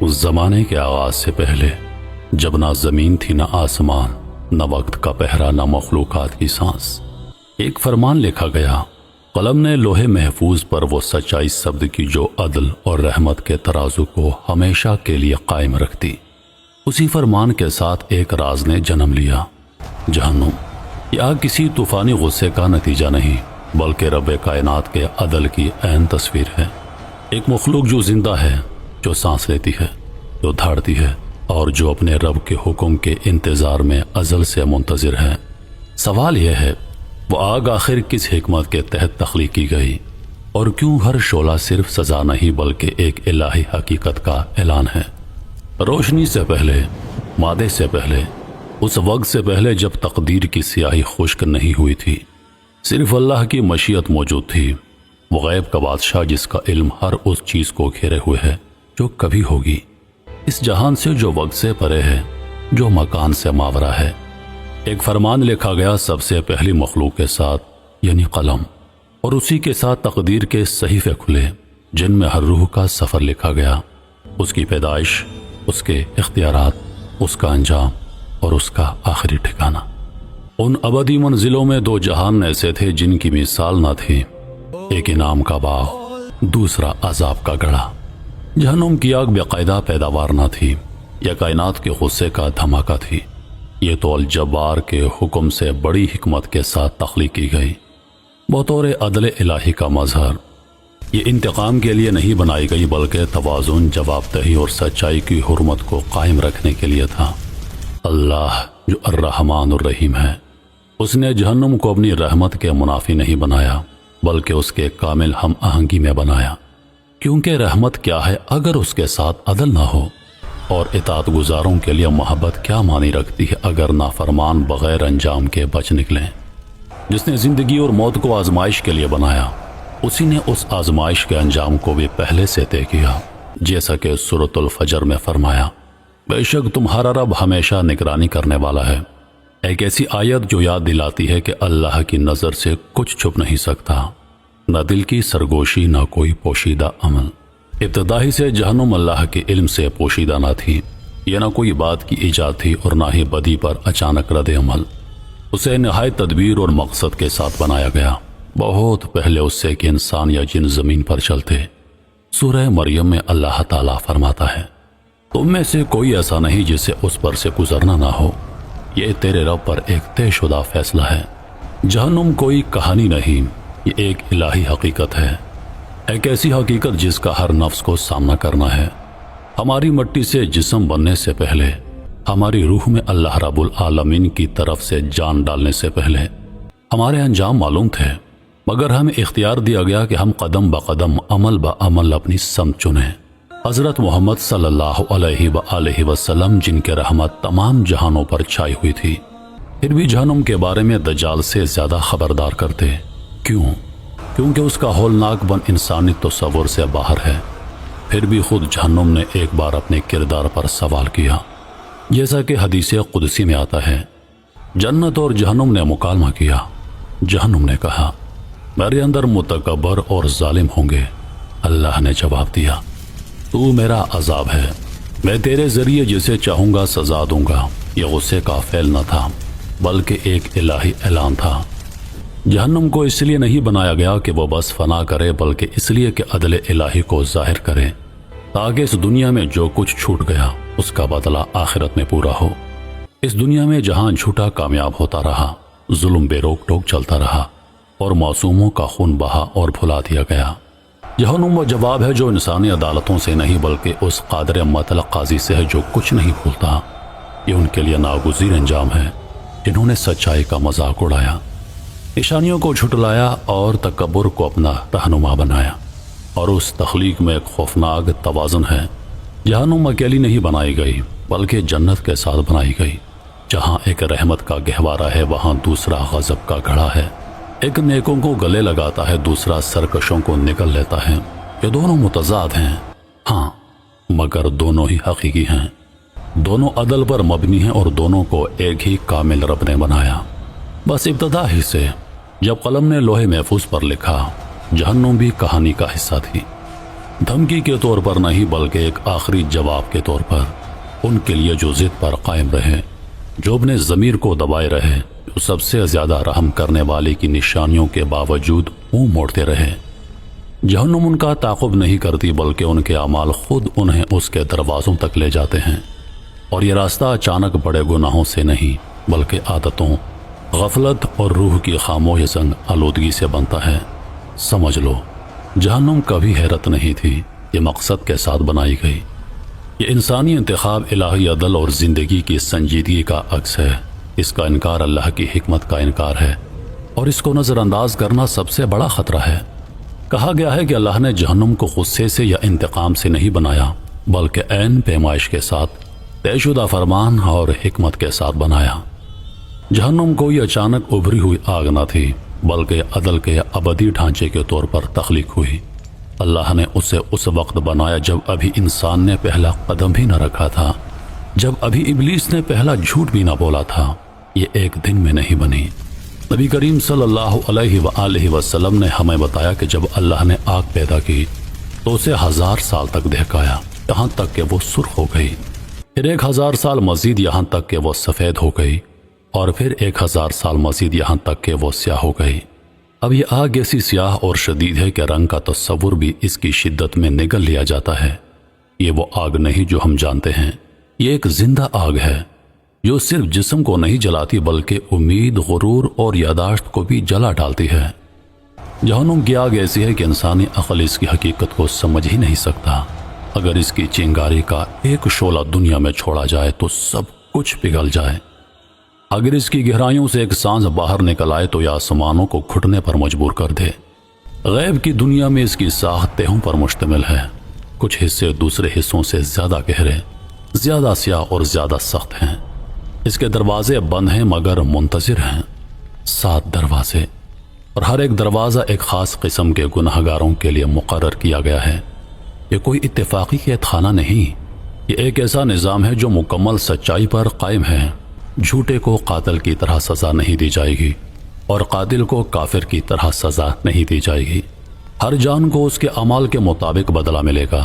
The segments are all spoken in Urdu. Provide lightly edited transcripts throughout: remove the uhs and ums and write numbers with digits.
اس زمانے کے آغاز سے پہلے جب نہ زمین تھی نہ آسمان، نہ وقت کا پہرا نہ مخلوقات کی سانس، ایک فرمان لکھا گیا، قلم نے لوہے محفوظ پر وہ سچائی شبد کی جو عدل اور رحمت کے ترازو کو ہمیشہ کے لیے قائم رکھتی۔ اسی فرمان کے ساتھ ایک راز نے جنم لیا، جہنم۔ یہ کسی طوفانی غصے کا نتیجہ نہیں بلکہ رب کائنات کے عدل کی عین تصویر ہے۔ ایک مخلوق جو زندہ ہے، جو سانس لیتی ہے، جو دھاڑتی ہے، اور جو اپنے رب کے حکم کے انتظار میں ازل سے منتظر ہے۔ سوال یہ ہے، وہ آگ آخر کس حکمت کے تحت تخلیق کی گئی، اور کیوں ہر شعلہ صرف سزا نہیں بلکہ ایک الہی حقیقت کا اعلان ہے؟ روشنی سے پہلے، مادے سے پہلے، اس وقت سے پہلے جب تقدیر کی سیاہی خشک نہیں ہوئی تھی، صرف اللہ کی مشیت موجود تھی، وہ غیب کا بادشاہ جس کا علم ہر اس چیز کو گھیرے ہوئے ہے جو کبھی ہوگی، اس جہان سے جو وقت سے پرے ہے، جو مکان سے ماورا ہے۔ ایک فرمان لکھا گیا سب سے پہلی مخلوق کے ساتھ، یعنی قلم، اور اسی کے ساتھ تقدیر کے صحیفے کھلے جن میں ہر روح کا سفر لکھا گیا، اس کی پیدائش، اس کے اختیارات، اس کا انجام اور اس کا آخری ٹھکانہ۔ ان ابدی منزلوں میں دو جہان ایسے تھے جن کی مثال نہ تھی، ایک انعام کا باغ، دوسرا عذاب کا گڑھا۔ جہنم کی آگ باقاعدہ پیداوار نہ تھی، یہ کائنات کے غصے کا دھماکہ تھی، یہ تو الجبار کے حکم سے بڑی حکمت کے ساتھ تخلیق کی گئی، بطور عدل الہی کا مظہر۔ یہ انتقام کے لیے نہیں بنائی گئی بلکہ توازن، جواب دہی اور سچائی کی حرمت کو قائم رکھنے کے لیے تھا۔ اللہ جو الرحمن الرحیم ہے، اس نے جہنم کو اپنی رحمت کے منافی نہیں بنایا بلکہ اس کے کامل ہم آہنگی میں بنایا، کیونکہ رحمت کیا ہے اگر اس کے ساتھ عدل نہ ہو، اور اطاعت گزاروں کے لیے محبت کیا معنی رکھتی ہے اگر نافرمان بغیر انجام کے بچ نکلیں۔ جس نے زندگی اور موت کو آزمائش کے لیے بنایا، اسی نے اس آزمائش کے انجام کو بھی پہلے سے طے کیا، جیسا کہ سورۃ الفجر میں فرمایا، بے شک تمہارا رب ہمیشہ نگرانی کرنے والا ہے۔ ایک ایسی آیت جو یاد دلاتی ہے کہ اللہ کی نظر سے کچھ چھپ نہیں سکتا، نہ دل کی سرگوشی نہ کوئی پوشیدہ عمل۔ ابتدائی سے جہنم اللہ کے علم سے پوشیدہ نہ تھی، یہ نہ کوئی بات کی ایجاد تھی اور نہ ہی بدی پر اچانک رد عمل۔ اسے نہایت تدبیر اور مقصد کے ساتھ بنایا گیا، بہت پہلے اس سے کہ انسان یا جن زمین پر چلتے۔ سورہ مریم میں اللہ تعالیٰ فرماتا ہے، تم میں سے کوئی ایسا نہیں جسے اس پر سے گزرنا نہ ہو، یہ تیرے رب پر ایک طے شدہ فیصلہ ہے۔ جہنم کوئی کہانی نہیں، یہ ایک الہی حقیقت ہے، ایک ایسی حقیقت جس کا ہر نفس کو سامنا کرنا ہے۔ ہماری مٹی سے جسم بننے سے پہلے، ہماری روح میں اللہ رب العالمین کی طرف سے جان ڈالنے سے پہلے ہمارے انجام معلوم تھے، مگر ہمیں اختیار دیا گیا کہ ہم قدم بقدم، عمل بعمل اپنی سمت چنیں۔ حضرت محمد صلی اللہ علیہ وآلہ وسلم جن کے رحمت تمام جہانوں پر چھائی ہوئی تھی، پھر بھی جہنم کے بارے میں دجال سے زیادہ خبردار کرتے۔ کیوں؟ کیونکہ اس کا ہولناک بن انسانی تصور سے باہر ہے۔ پھر بھی خود جہنم نے ایک بار اپنے کردار پر سوال کیا، جیسا کہ حدیث قدسی میں آتا ہے، جنت اور جہنم نے مکالمہ کیا۔ جہنم نے کہا، میرے اندر متکبر اور ظالم ہوں گے۔ اللہ نے جواب دیا، تو میرا عذاب ہے، میں تیرے ذریعے جسے چاہوں گا سزا دوں گا۔ یہ غصے کا فعل نہ تھا بلکہ ایک الہی اعلان تھا۔ جہنم کو اس لیے نہیں بنایا گیا کہ وہ بس فنا کرے، بلکہ اس لیے کہ عدل الہی کو ظاہر کرے، تاکہ اس دنیا میں جو کچھ چھوٹ گیا اس کا بدلہ آخرت میں پورا ہو۔ اس دنیا میں جہاں جھوٹا کامیاب ہوتا رہا، ظلم بے روک ٹوک چلتا رہا اور معصوموں کا خون بہا اور بھلا دیا گیا۔ جہنم وہ جواب ہے جو انسانی عدالتوں سے نہیں بلکہ اس قادر مطلق قاضی سے ہے جو کچھ نہیں بھولتا۔ یہ ان کے لیے ناگزیر انجام ہے جنہوں نے سچائی کا مذاق اڑایا، نشانیوں کو جھٹلایا اور تکبر کو اپنا رہنما بنایا۔ اور اس تخلیق میں ایک خوفناک توازن ہے۔ جہنم اکیلی نہیں بنائی گئی بلکہ جنت کے ساتھ بنائی گئی۔ جہاں ایک رحمت کا گہوارہ ہے وہاں دوسرا غضب کا گڑھا ہے۔ ایک نیکوں کو گلے لگاتا ہے، دوسرا سرکشوں کو نگل لیتا ہے۔ یہ دونوں متضاد ہیں، ہاں، مگر دونوں ہی حقیقی ہیں، دونوں عدل پر مبنی ہیں اور دونوں کو ایک ہی کامل رب نے بنایا۔ بس ابتدا ہی سے جب قلم نے لوہے محفوظ پر لکھا، جہنم بھی کہانی کا حصہ تھی۔ دھمکی کے طور پر نہیں بلکہ ایک آخری جواب کے طور پر، ان کے لیے جو ضد پر قائم رہے، جو اپنے ضمیر کو دبائے رہے، جو سب سے زیادہ رحم کرنے والے کی نشانیوں کے باوجود منہ موڑتے رہے۔ جہنم ان کا تعاقب نہیں کرتی بلکہ ان کے اعمال خود انہیں اس کے دروازوں تک لے جاتے ہیں، اور یہ راستہ اچانک بڑے گناہوں سے نہیں بلکہ عادتوں، غفلت اور روح کی خاموش زنگ آلودگی سے بنتا ہے۔ سمجھ لو، جہنم کبھی حیرت نہیں تھی، یہ مقصد کے ساتھ بنائی گئی۔ یہ انسانی انتخاب الہی عدل اور زندگی کی سنجیدگی کا عکس ہے۔ اس کا انکار اللہ کی حکمت کا انکار ہے، اور اس کو نظر انداز کرنا سب سے بڑا خطرہ ہے۔ کہا گیا ہے کہ اللہ نے جہنم کو غصے سے یا انتقام سے نہیں بنایا بلکہ عین پیمائش کے ساتھ، طے شدہ فرمان اور حکمت کے ساتھ بنایا۔ جہنم کوئی اچانک ابھری ہوئی آگ نہ تھی بلکہ عدل کے ابدی ڈھانچے کے طور پر تخلیق ہوئی۔ اللہ نے اسے اس وقت بنایا جب ابھی انسان نے پہلا قدم بھی نہ رکھا تھا، جب ابھی ابلیس نے پہلا جھوٹ بھی نہ بولا تھا۔ یہ ایک دن میں نہیں بنی۔ نبی کریم صلی اللہ علیہ وآلہ وسلم نے ہمیں بتایا کہ جب اللہ نے آگ پیدا کی تو اسے 1000 سال تک دہکایا، یہاں تک کہ وہ سرخ ہو گئی، پھر 1000 سال مزید یہاں تک کہ وہ سفید ہو گئی، اور پھر 1000 سال مزید یہاں تک کہ وہ سیاہ ہو گئی۔ اب یہ آگ ایسی سیاہ اور شدید ہے کہ رنگ کا تصور بھی اس کی شدت میں نگل لیا جاتا ہے۔ یہ وہ آگ نہیں جو ہم جانتے ہیں، یہ ایک زندہ آگ ہے جو صرف جسم کو نہیں جلاتی بلکہ امید، غرور اور یاداشت کو بھی جلا ڈالتی ہے۔ جہنم کی آگ ایسی ہے کہ انسانی عقل اس کی حقیقت کو سمجھ ہی نہیں سکتا۔ اگر اس کی چنگاری کا ایک شعلہ دنیا میں چھوڑا جائے تو سب کچھ پگھل جائے۔ اگر اس کی گہرائیوں سے ایک سانس باہر نکل آئے تو یہ آسمانوں کو گھٹنے پر مجبور کر دے۔ غیب کی دنیا میں اس کی ساخت تہوں پر مشتمل ہے۔ کچھ حصے دوسرے حصوں سے زیادہ گہرے، زیادہ سیاہ اور زیادہ سخت ہیں۔ اس کے دروازے بند ہیں مگر منتظر ہیں۔ 7 دروازے، اور ہر ایک دروازہ ایک خاص قسم کے گناہگاروں کے لیے مقرر کیا گیا ہے۔ یہ کوئی اتفاقی قید خانہ نہیں، یہ ایک ایسا نظام ہے جو مکمل سچائی پر قائم ہے۔ جھوٹے کو قاتل کی طرح سزا نہیں دی جائے گی اور قاتل کو کافر کی طرح سزا نہیں دی جائے گی۔ ہر جان کو اس کے اعمال کے مطابق بدلہ ملے گا،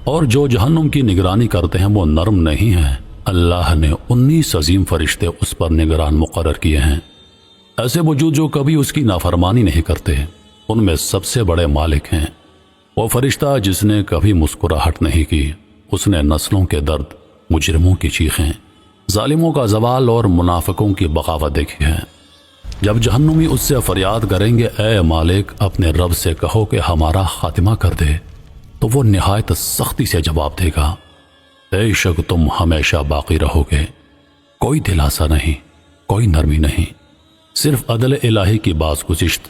اور جو جہنم کی نگرانی کرتے ہیں وہ نرم نہیں ہیں۔ اللہ نے 19 عظیم فرشتے اس پر نگران مقرر کیے ہیں، ایسے وجود جو کبھی اس کی نافرمانی نہیں کرتے۔ ان میں سب سے بڑے مالک ہیں وہ فرشتہ جس نے کبھی مسکراہٹ نہیں کی۔ اس نے نسلوں کے درد، مجرموں کی چیخیں، ظالموں کا زوال اور منافقوں کی بغاوت دیکھی ہے۔ جب جہنمی اس سے فریاد کریں گے، اے مالک اپنے رب سے کہو کہ ہمارا خاتمہ کر دے، تو وہ نہایت سختی سے جواب دے گا، بے شک تم ہمیشہ باقی رہو گے۔ کوئی دلاسا نہیں، کوئی نرمی نہیں، صرف عدل الہی کی باز گزشت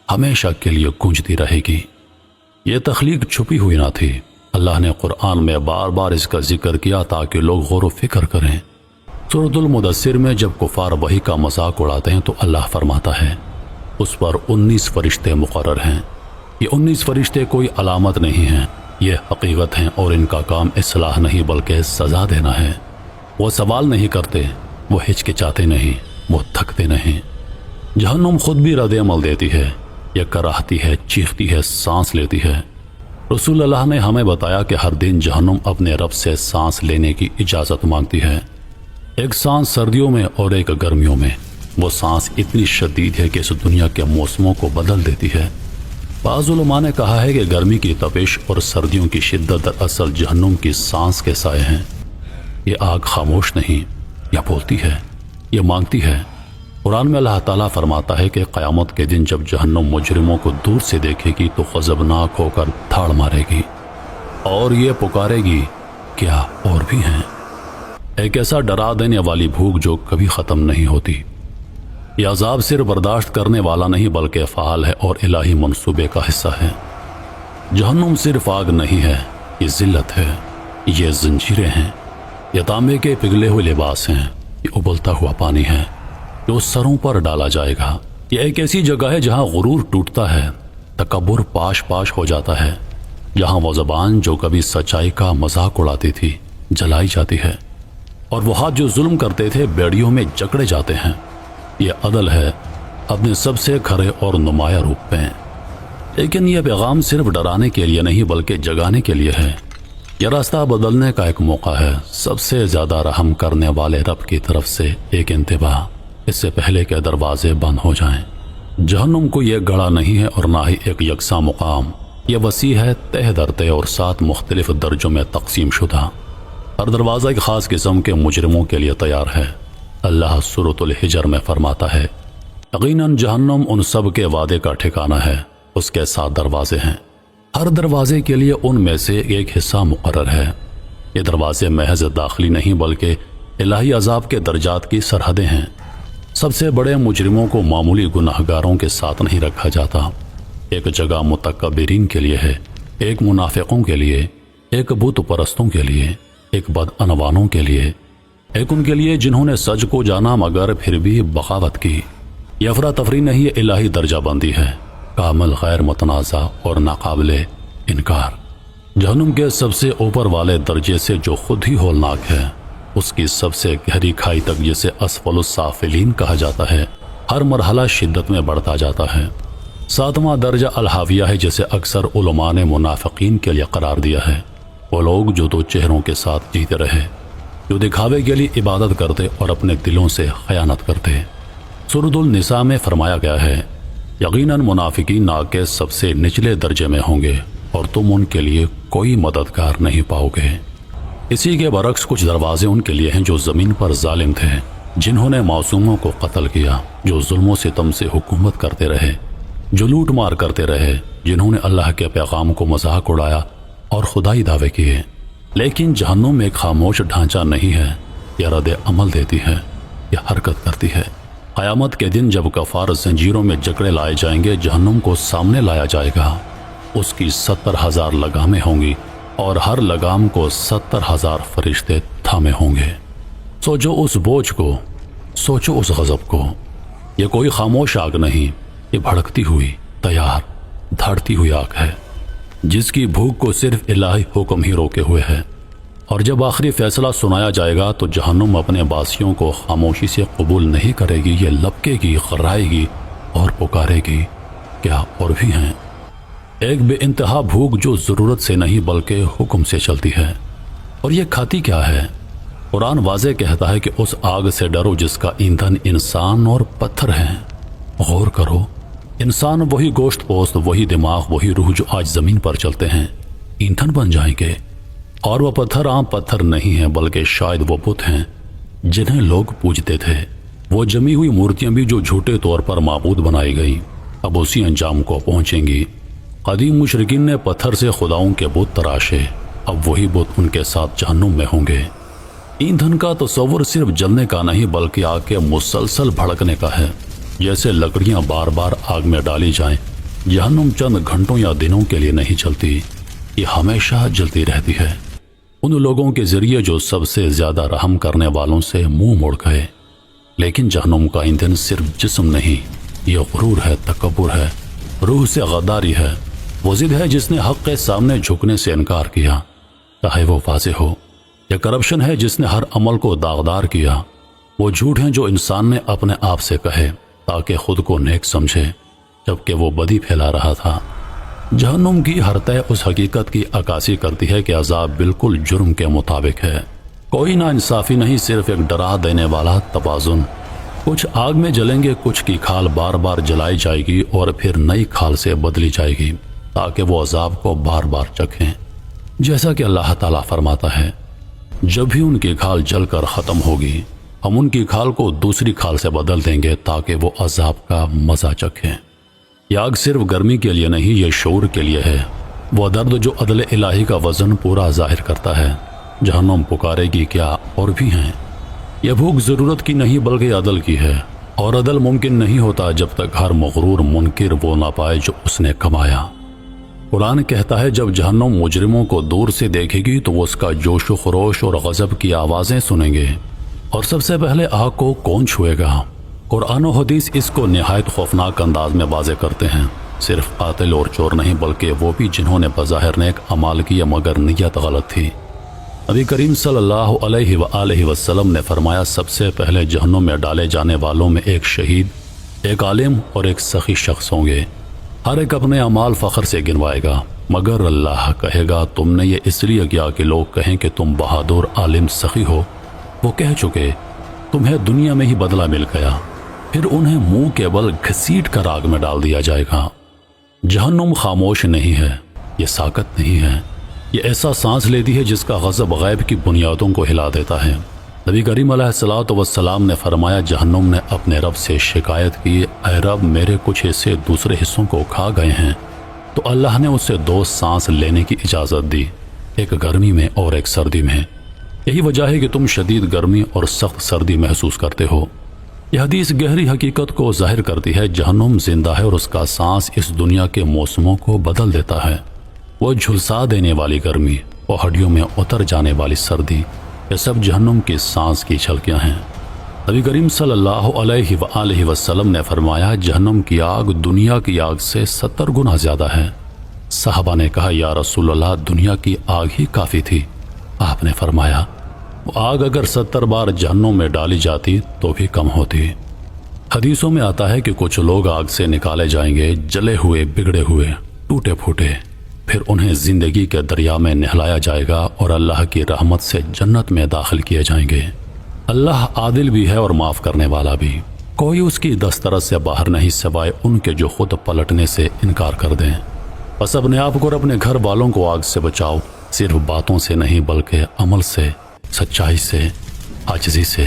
ہمیشہ کے لیے گونجتی رہے گی۔ یہ تخلیق چھپی ہوئی نہ تھی، اللہ نے قرآن میں بار بار اس کا ذکر کیا تاکہ لوگ غور و فکر کریں۔ سورۃ المدثر میں جب کفار وحی کا مذاق اڑاتے ہیں تو اللہ فرماتا ہے اس پر 19 فرشتے مقرر ہیں۔ یہ 19 فرشتے کوئی علامت نہیں ہیں، یہ حقیقت ہیں، اور ان کا کام اصلاح نہیں بلکہ سزا دینا ہے۔ وہ سوال نہیں کرتے، وہ ہچکچاتے نہیں، وہ تھکتے نہیں۔ جہنم خود بھی رد عمل دیتی ہے، یہ کراہتی ہے، چیختی ہے، سانس لیتی ہے۔ رسول اللہ نے ہمیں بتایا کہ ہر دن جہنم اپنے رب سے سانس لینے کی اجازت مانگتی ہے، ایک سانس سردیوں میں اور ایک گرمیوں میں۔ وہ سانس اتنی شدید ہے کہ اس دنیا کے موسموں کو بدل دیتی ہے۔ بعض علماء نے کہا ہے کہ گرمی کی تپش اور سردیوں کی شدت دراصل جہنم کی سانس کے سائے ہیں۔ یہ آگ خاموش نہیں، یہ بولتی ہے، یہ مانگتی ہے۔ قرآن میں اللہ تعالیٰ فرماتا ہے کہ قیامت کے دن جب جہنم مجرموں کو دور سے دیکھے گی تو غضبناک ہو کر دھاڑ مارے گی اور یہ پکارے گی، کیا اور بھی ہیں؟ ایک ایسا ڈرا دینے والی بھوک جو کبھی ختم نہیں ہوتی۔ یہ عذاب صرف برداشت کرنے والا نہیں بلکہ فعال ہے اور الہی منصوبے کا حصہ ہے۔ جہنم صرف آگ نہیں ہے، یہ ذلت ہے، یہ زنجیریں ہیں، یہ تانبے کے پگھلے ہوئے لباس ہیں، یہ ابلتا ہوا پانی ہے جو سروں پر ڈالا جائے گا۔ یہ ایک ایسی جگہ ہے جہاں غرور ٹوٹتا ہے، تکبر پاش پاش ہو جاتا ہے، جہاں وہ زبان جو کبھی سچائی کا مذاق اڑاتی تھی جلائی جاتی ہے، اور وہ ہاتھ جو ظلم کرتے تھے بیڑیوں میں جکڑے جاتے ہیں۔ یہ عدل ہے اپنے سب سے کھرے اور نمایاں روپ میں۔ لیکن یہ پیغام صرف ڈرانے کے لیے نہیں بلکہ جگانے کے لیے ہے۔ یہ راستہ بدلنے کا ایک موقع ہے، سب سے زیادہ رحم کرنے والے رب کی طرف سے ایک انتباہ، اس سے پہلے کہ دروازے بند ہو جائیں۔ جہنم کو یہ گڑھا نہیں ہے اور نہ ہی ایک یکساں مقام، یہ وسیع ہے، تہ درتے اور 7 مختلف درجوں میں تقسیم شدہ۔ ہر دروازہ ایک خاص قسم کے مجرموں کے لیے تیار ہے۔ اللہ سورۃ الحجر میں فرماتا ہے، یقیناً جہنم ان سب کے وعدے کا ٹھکانہ ہے، اس کے 7 دروازے ہیں، ہر دروازے کے لیے ان میں سے ایک حصہ مقرر ہے۔ یہ دروازے محض داخلی نہیں بلکہ الہی عذاب کے درجات کی سرحدیں ہیں۔ سب سے بڑے مجرموں کو معمولی گناہگاروں کے ساتھ نہیں رکھا جاتا، ایک جگہ متکبرین کے لیے ہے، ایک منافقوں کے لیے، ایک بت پرستوں کے لیے، ایک بدعنوانوں کے لیے، ایک ان کے لیے جنہوں نے سچ کو جانا مگر پھر بھی بغاوت کی۔ یہ افراتفری نہیں، یہ الہی درجہ بندی ہے، کامل، غیر متنازع اور ناقابل انکار۔ جہنم کے سب سے اوپر والے درجے سے جو خود ہی ہولناک ہے، اس کی سب سے گہری کھائی تک جسے اسفل السافلین کہا جاتا ہے، ہر مرحلہ شدت میں بڑھتا جاتا ہے۔ 7واں درجہ الحاویہ ہے، جسے اکثر علماء نے منافقین کے لیے قرار دیا ہے، وہ لوگ جو 2 چہروں کے ساتھ جیتے رہے، جو دکھاوے کے لیے عبادت کرتے اور اپنے دلوں سے خیانت کرتے۔ سورۃ النساء میں فرمایا گیا ہے، یقیناً منافقین نار کے سب سے نچلے درجے میں ہوں گے اور تم ان کے لیے کوئی مددگار نہیں پاؤ گے۔ اسی کے برعکس کچھ دروازے ان کے لیے ہیں جو زمین پر ظالم تھے، جنہوں نے معصوموں کو قتل کیا، جو ظلم و ستم سے حکومت کرتے رہے، جو لوٹ مار کرتے رہے، جنہوں نے اللہ کے پیغام کو مذاق اڑایا اور خدائی دعوے کیے۔ لیکن جہنم ایک خاموش ڈھانچہ نہیں ہے، یہ رد عمل دیتی ہے، یہ حرکت کرتی ہے۔ قیامت کے دن جب کفار زنجیروں میں جکڑے لائے جائیں گے، جہنم کو سامنے لایا جائے گا، اس کی 70,000 لگامیں ہوں گی اور ہر لگام کو 70,000 فرشتے تھامے ہوں گے۔ سوچو اس بوجھ کو، سوچو اس غضب کو۔ یہ کوئی خاموش آگ نہیں، یہ بھڑکتی ہوئی، تیار، دھڑتی ہوئی آگ ہے، جس کی بھوک کو صرف الہی حکم ہی روکے ہوئے ہے۔ اور جب آخری فیصلہ سنایا جائے گا تو جہنم اپنے باسیوں کو خاموشی سے قبول نہیں کرے گی، یہ لپکے گی، خرائے گی اور پکارے گی، کیا اور بھی ہیں؟ ایک بے انتہا بھوک جو ضرورت سے نہیں بلکہ حکم سے چلتی ہے۔ اور یہ کھاتی کیا ہے؟ قرآن واضح کہتا ہے کہ اس آگ سے ڈرو جس کا ایندھن انسان اور پتھر ہیں۔ غور کرو، انسان وہی گوشت پوست، وہی دماغ، وہی روح جو آج زمین پر چلتے ہیں، ایندھن بن جائیں گے۔ اور وہ پتھر عام پتھر نہیں ہیں بلکہ شاید وہ بت ہیں جنہیں لوگ پوجتے تھے، وہ جمی ہوئی مورتیاں بھی جو جھوٹے طور پر معبود بنائی گئی، اب اسی انجام کو پہنچیں گی۔ قدیم مشرکین نے پتھر سے خداؤں کے بت تراشے، اب وہی بت ان کے ساتھ جہنم میں ہوں گے۔ ایندھن کا تصور صرف جلنے کا نہیں بلکہ آگ کے مسلسل بھڑکنے کا ہے، جیسے لکڑیاں بار بار آگ میں ڈالی جائیں۔ جہنم چند گھنٹوں یا دنوں کے لیے نہیں چلتی، یہ ہمیشہ جلتی رہتی ہے، ان لوگوں کے ذریعے جو سب سے زیادہ رحم کرنے والوں سے منہ موڑ گئے۔ لیکن جہنم کا ایندھن صرف جسم نہیں، یہ غرور ہے، تکبر ہے، روح سے غداری ہے، وہ ضد ہے جس نے حق کے سامنے جھکنے سے انکار کیا، چاہے وہ واضح ہو۔ یہ کرپشن ہے جس نے ہر عمل کو داغدار کیا، وہ جھوٹ ہیں جو انسان نے اپنے آپ سے کہے تاکہ خود کو نیک سمجھے جبکہ وہ بدی پھیلا رہا تھا۔ جہنم کی ہر تہ اس حقیقت کی عکاسی کرتی ہے کہ عذاب بالکل جرم کے مطابق ہے، کوئی نا انصافی نہیں، صرف ایک ڈرا دینے والا توازن۔ کچھ آگ میں جلیں گے، کچھ کی کھال بار بار جلائی جائے گی اور پھر نئی کھال سے بدلی جائے گی تاکہ وہ عذاب کو بار بار چکھیں۔ جیسا کہ اللہ تعالیٰ فرماتا ہے، جب بھی ان کی کھال جل کر ختم ہوگی، ہم ان کی کھال کو دوسری کھال سے بدل دیں گے تاکہ وہ عذاب کا مزہ چکھیں۔ یہ آگ صرف گرمی کے لیے نہیں، یہ شعور کے لیے ہے، وہ درد جو عدل الہی کا وزن پورا ظاہر کرتا ہے۔ جہنم پکارے گی، کیا اور بھی ہیں؟ یہ بھوک ضرورت کی نہیں بلکہ عدل کی ہے، اور عدل ممکن نہیں ہوتا جب تک ہر مغرور منکر وہ نہ پائے جو اس نے کمایا۔ قرآن کہتا ہے جب جہنم مجرموں کو دور سے دیکھے گی تو وہ اس کا جوش و خروش اور غضب کی آوازیں سنیں گے، اور سب سے پہلے آگ کو کون چھوئے گا؟ قرآن و حدیث اس کو نہایت خوفناک انداز میں واضح کرتے ہیں، صرف قاتل اور چور نہیں بلکہ وہ بھی جنہوں نے بظاہر نیک اعمال کیے مگر نیت غلط تھی۔ نبی کریم صلی اللہ علیہ وآلہ وسلم نے فرمایا، سب سے پہلے جہنم میں ڈالے جانے والوں میں ایک شہید، ایک عالم اور ایک سخی شخص ہوں گے۔ ہر ایک اپنے اعمال فخر سے گنوائے گا، مگر اللہ کہے گا تم نے یہ اس لیے کیا کہ لوگ کہیں کہ تم بہادر عالم سخی ہو۔ وہ کہہ چکے تمہیں دنیا میں ہی بدلہ مل گیا، پھر انہیں منہ کے بل گھسیٹ کر آگ میں ڈال دیا جائے گا۔ جہنم خاموش نہیں ہے، یہ ساکت نہیں ہے، یہ ایسا سانس لیتی ہے جس کا غضب غیب کی بنیادوں کو ہلا دیتا ہے۔ نبی کریم علیہ الصلوۃ والسلام نے فرمایا جہنم نے اپنے رب سے شکایت کی، اے رب میرے کچھ حصے دوسرے حصوں کو کھا گئے ہیں، تو اللہ نے اسے 2 سانس لینے کی اجازت دی، ایک گرمی میں اور ایک سردی میں۔ یہی وجہ ہے کہ تم شدید گرمی اور سخت سردی محسوس کرتے ہو۔ یہ حدیث گہری حقیقت کو ظاہر کرتی ہے، جہنم زندہ ہے اور اس کا سانس اس دنیا کے موسموں کو بدل دیتا ہے۔ وہ جھلسا دینے والی گرمی، وہ ہڈیوں میں اتر جانے والی سردی، یہ سب جہنم کی سانس کی جھلکیاں ہیں۔ نبی کریم صلی اللہ علیہ وآلہ وسلم نے فرمایا جہنم کی آگ دنیا کی آگ سے 70 گنا زیادہ ہے۔ صحابہ نے کہا یا رسول اللہ دنیا کی آگ ہی کافی تھی۔ آپ نے فرمایا وہ آگ اگر 70 بار جہنم میں ڈالی جاتی تو بھی کم ہوتی۔ حدیثوں میں آتا ہے کہ کچھ لوگ آگ سے نکالے جائیں گے جلے ہوئے، بگڑے ہوئے، ٹوٹے پھوٹے، پھر انہیں زندگی کے دریا میں نہلایا جائے گا اور اللہ کی رحمت سے جنت میں داخل کیے جائیں گے۔ اللہ عادل بھی ہے اور معاف کرنے والا بھی، کوئی اس کی دسترس سے باہر نہیں سوائے ان کے جو خود پلٹنے سے انکار کر دیں۔ بس اپنے آپ کو اور اپنے گھر والوں کو آگ سے بچاؤ، صرف باتوں سے نہیں بلکہ عمل سے، سچائی سے، عاجزی سے،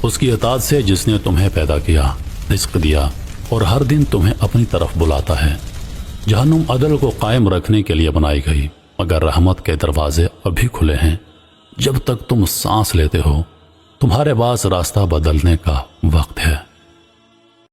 اس کی اطاعت سے جس نے تمہیں پیدا کیا، رزق دیا اور ہر دن تمہیں اپنی طرف بلاتا ہے۔ جہنم عدل کو قائم رکھنے کے لیے بنائی گئی، مگر رحمت کے دروازے ابھی کھلے ہیں۔ جب تک تم سانس لیتے ہو تمہارے پاس راستہ بدلنے کا وقت ہے۔